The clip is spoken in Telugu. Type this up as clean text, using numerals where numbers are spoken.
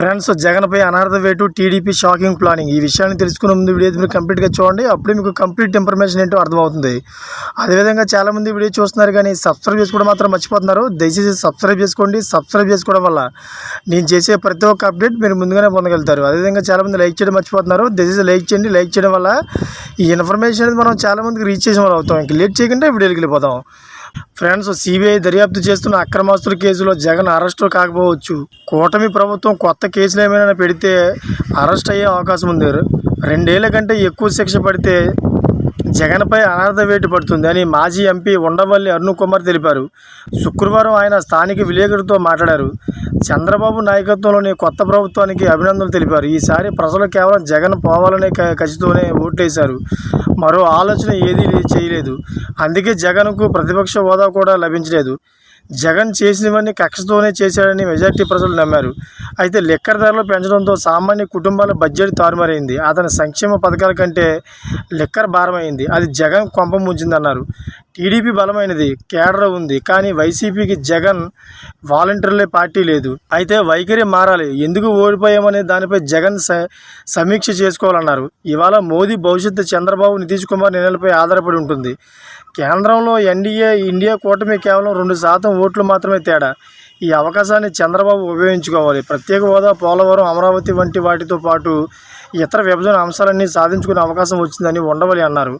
ఫ్రెండ్స్, జగన్పై అనర్హత వేటు టీడీపీ షాకింగ్ ప్లానింగ్. ఈ విషయాన్ని తెలుసుకునే ముందు వీడియో మీరు కంప్లీట్గా చూడండి. అప్పుడే మీకు కంప్లీట్ ఇన్ఫర్మేషన్ ఏంటో అర్థమవుతుంది. అదేవిధంగా చాలామంది వీడియో చూస్తున్నారు కానీ సబ్స్క్రైబ్ చేసుకోవడం మాత్రం మర్చిపోతున్నారు. దయచేసి సబ్స్క్రైబ్ చేసుకోండి. సబ్స్క్రైబ్ చేసుకోవడం వల్ల నేను చేసే ప్రతి ఒక్క అప్డేట్ మీరు ముందుగానే పొందగలుగుతారు. అదేవిధంగా చాలామంది లైక్ చేయడం మర్చిపోతున్నారు. దయచేసి లైక్ చేయండి. లైక్ చేయడం వల్ల ఈ ఇన్ఫర్మేషన్ అనేది మనం చాలామందికి రీచ్ చేసిన వాళ్ళు అవుతాం. ఇంక లేట్ చేయకుండా వీడియోకి వెళ్ళిపోతాం. ఫ్రెండ్స్, సిబిఐ దర్యాప్తు చేస్తున్న అక్రమాస్తుల కేసులో జగన్ అరెస్టు కాకపోవచ్చు. కూటమి ప్రభుత్వం కొత్త కేసులు ఏమైనా పెడితే అరెస్ట్ అయ్యే అవకాశం ఉంది. 2 ఏళ్ల కంటే ఎక్కువ శిక్ష పడితే జగన్పై అనర్హత వేటు పడుతుంది అని మాజీ ఎంపీ ఉండవల్లి అరుణ్ కుమార్ తెలిపారు. శుక్రవారం ఆయన స్థానిక విలేకరులతో మాట్లాడారు. చంద్రబాబు నాయకత్వంలోని కొత్త ప్రభుత్వానికి అభినందనలు తెలిపారు. ఈసారి ప్రజలు కేవలం జగన్ పోవాలనే కసితోనే ఓట్లేశారు. మరో ఆలోచన ఏదీ చేయలేదు. అందుకే జగన్కు ప్రతిపక్ష హోదా కూడా లభించలేదు. జగన్ చేసినవన్నీ కక్షతోనే చేశాడని మెజార్టీ ప్రజలు నమ్మారు. అయితే లిక్కర్ ధరలు పెంచడంతో సామాన్య కుటుంబాల బడ్జెట్ తారుమారైంది. అతని సంక్షేమ పథకాల కంటే లిక్కర్ భారమైంది. అది జగన్ కొంప ముంచిందన్నారు. టీడీపీ బలమైనది, కేడర్ ఉంది. కానీ వైసీపీకి జగన్ వాలంటీర్లే పార్టీ లేదు. అయితే వైఖరి మారాలి. ఎందుకు ఓడిపోయామనే దానిపై జగన్ సమీక్ష చేసుకోవాలన్నారు. ఇవాళ మోదీ భవిష్యత్తు చంద్రబాబు, నితీష్ కుమార్ నిర్ణయాలపై ఆధారపడి ఉంటుంది. కేంద్రంలో ఎన్డీఏ ఇండియా కూటమి కేవలం 2% ఓట్లు మాత్రమే తేడా. ఈ అవకాశాన్ని చంద్రబాబు ఉపయోగించుకోవాలి. ప్రత్యేక హోదా, పోలవరం, అమరావతి వంటి వాటితో పాటు ఇతర విభజన అంశాలన్నీ సాధించుకునే అవకాశం వచ్చిందని ఉండవల్లి అన్నారు.